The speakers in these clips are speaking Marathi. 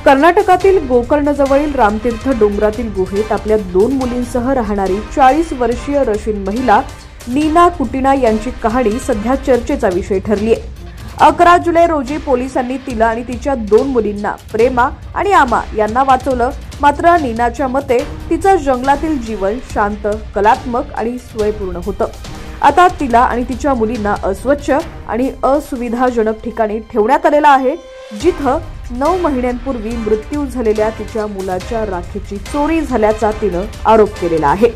कर्नाटकातील गोकर्णजवळील रामतीर्थ डोंगरातील गुहेत आपल्या 2 मुलींसह राहणारी 40 वर्षीय रशियन महिला नीना कुटिना यांची कहाणी सध्या चर्चेचा विषय ठरली आहे। 11 जुलै रोजी पोलिसांनी तिला आणि तिच्या 2 मुलींना प्रेमा आणि आमा यांना वाचवलं। मात्र नीनाच्या मते तिचं जंगलातील जीवन शांत, कलात्मक आणि स्वयंपूर्ण होतं। आता तिला आणि तिच्या मुलींना अस्वच्छ आणि असुविधाजनक ठिकाणी ठेवण्यात आलेलं आहे, जिथं 9 महिन्यांपूर्वी मृत्यू झालेल्या तिच्या मुलाच्या राखीची चोरी झाल्याचा तिनं आरोप केलेला आहे।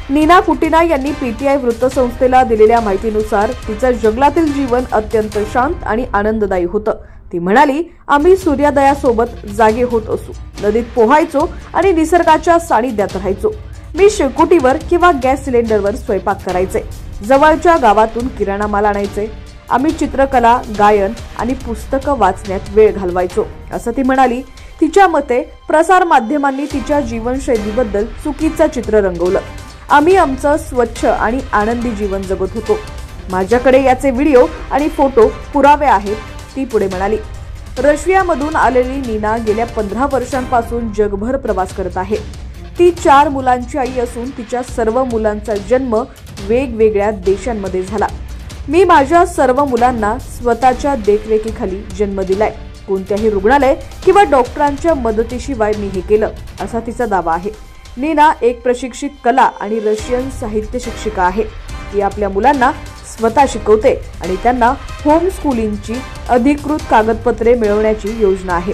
नीना कुटिना यांनी पीटीआय वृत्तसंस्थेला दिलेल्या माहितीनुसार तिचं जंगलातील जीवन अत्यंत शांत आणि आनंददायी होतं। ती म्हणाली, आम्ही सूर्योदयासोबत जागे होत असू, नदीत पोहायचो आणि निसर्गाच्या सानिध्यात राहायचो। मी शेकोटीवर किंवा गॅस सिलेंडरवर स्वयंपाक करायचे, जवळच्या गावातून किराणा माल आणायचे। आम्ही चित्रकला, गायन आणि पुस्तकं वाचण्यात वेळ घालवायचो, असं ती म्हणाली। तिच्या मते प्रसार माध्यमांनी तिच्या जीवनशैलीबद्दल चुकीचं चित्र रंगवलं। आम्ही आमचं स्वच्छ आणि आनंदी जीवन जगत होतो। माझ्याकडे याचे व्हिडिओ आणि फोटो पुरावे आहेत, ती पुढे म्हणाली। रशियामधून आलेली नीना गेल्या 15 वर्षांपासून जगभर प्रवास करत आहे। ती 4 मुलांची आई असून तिच्या सर्व मुलांचा जन्म वेगवेगळ्या देशांमध्ये झाला। मी माझ्या सर्व मुलांना स्वतःच्या देखरेखीखाली जन्म दिलाय। कोणत्याही रुग्णालय किंवा डॉक्टरांच्या मदतीशिवाय मी हे केलं, असा तिचा दावा आहे। नीना एक प्रशिक्षित कला आणि रशियन साहित्य शिक्षिका आहे। ती आपल्या मुलांना स्वतः शिकवते आणि त्यांना होम स्कूलिंगची अधिकृत कागदपत्रे मिळवण्याची योजना आहे।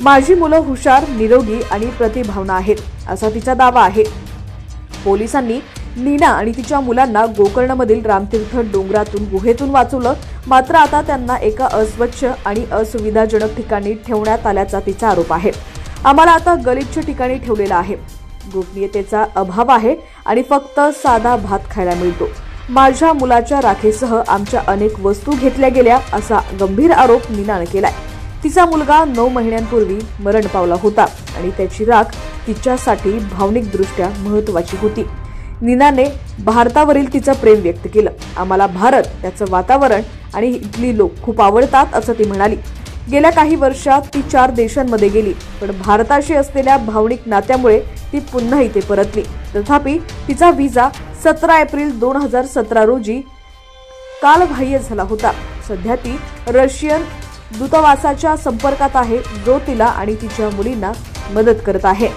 माझी मुलं हुशार, निरोगी आणि प्रतिभावान आहेत, असा तिचा दावा आहे। पोलिसांनी नीना आणि तिच्या मुलांना गोकर्णमधील रामतीर्थ डोंगरातून गुहेतून वाचवलं। मात्र आता त्यांना एका अस्वच्छ आणि असुविधाजनक ठिकाणी ठेवण्यात आल्याचा तिचा आरोप आहे। आम्हाला आता गलिच्छ ठिकाणी ठेवलेला आहे, गोपनीयतेचा अभाव आहे आणि फक्त साधा भात खायला मिळतो। माझ्या मुलाच्या राखेसह आमच्या अनेक वस्तू घेतल्या गेल्या, असा गंभीर आरोप नीनाने केलाय। तिचा मुलगा 9 महिन्यांपूर्वी मरण पावला होता आणि त्याची राख तिच्यासाठी भावनिकदृष्ट्या महत्त्वाची होती। नीनाने भारतावरील तिचं प्रेम व्यक्त केलं। आम्हाला भारत, त्याचं वातावरण आणि इथली लोक खूप आवडतात, असं ती म्हणाली। गेल्या काही वर्षात ती 4 देशांमध्ये गेली, पण भारताशी असलेल्या भावनिक नात्यामुळे ती पुन्हा इथे परतली। तथापि तिचा व्हिसा 17 एप्रिल 2017 रोजी कालबाह्य झाला होता। सध्या ती रशियन दूतावासाच्या संपर्कात आहे, जो तिला आणि तिच्या मुलींना मदत करत आहे।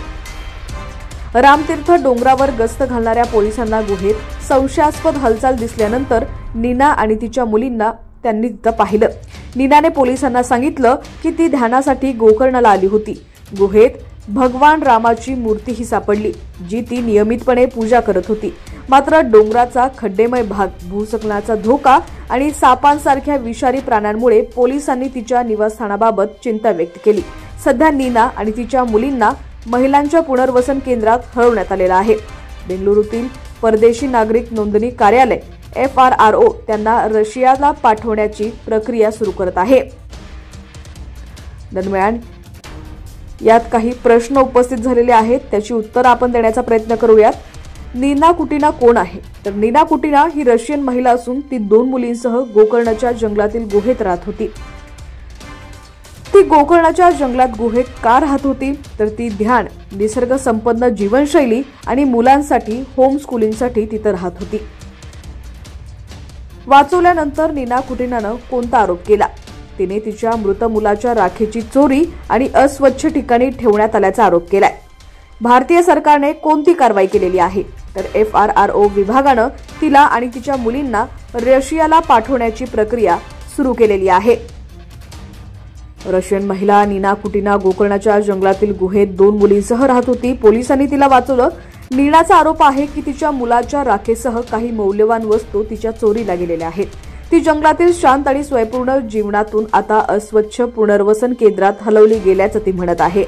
रामतीर्थ डोंगरावर गस्त घालणाऱ्या पोलिसांना गुहेत संशयास्पद हालचाल दिसल्यानंतर नीना आणि तिच्या मुलींना त्यांनी तिथं पाहिलं। नीनाने पोलिसांना सांगितलं की ती ध्यानासाठी गोकर्णला आली होती। गुहेत भगवान रामाची मूर्तीही सापडली, जी ती नियमितपणे पूजा करत होती। मात्र डोंगराचा खड्डेमय भाग, भूस्खलनाचा धोका आणि सापांसारख्या विषारी प्राण्यांमुळे पोलिसांनी तिच्या निवासस्थानाबाबत चिंता व्यक्त केली। सध्या नीना आणि तिच्या मुलींना महिलांच्या पुनर्वसन केंद्रात हलवण्यात आलेलं आहे। बेंगळुरूतील परदेशी नागरिक नोंदणी कार्यालय FRRO त्यांना रशियाला पाठवण्याची प्रक्रिया सुरू करत आहे। दरम्यान यात काही प्रश्न उपस्थित झालेले आहेत, त्याची उत्तरं आपण देण्याचा प्रयत्न करूयात। नीना कुटिना कोण आहे? तर नीना कुटिना ही रशियन महिला असून ती 2 मुलींसह गोकर्णच्या जंगलातील गुहेत राहत होती। ती गोकर्णाच्या जंगलात गुहेत का राहत होती? तर ती ध्यान, निसर्ग संपन्न जीवनशैली आणि मुलांसाठी होम स्कूलिंगसाठी तिथे राहत होती। वाचवल्यानंतर नीना कुटिनानं कोणता आरोप केला? तिने तिच्या मृत मुलाच्या राखीची चोरी आणि अस्वच्छ ठिकाणी ठेवण्यात आल्याचा आरोप केलाय। भारतीय सरकारने कोणती कारवाई केलेली आहे? तर FRRO विभागानं तिला आणि तिच्या मुलींना रशियाला पाठवण्याची प्रक्रिया सुरू केलेली आहे। रशियन महिला नीना कुटिना गोकर्णाच्या जंगलातील गुहेत 2 मुलींसह राहत होती। पोलिसांनी तिला वाचवलं। नीनाचा आरोप आहे की तिच्या मुलाच्या राखेसह काही मौल्यवान वस्तू तिच्या चोरीला गेलेल्या आहेत। ती जंगलातील शांत आणि स्वयंपूर्ण जीवनातून आता अस्वच्छ पुनर्वसन केंद्रात हलवली गेल्याचं ती म्हणत आहे।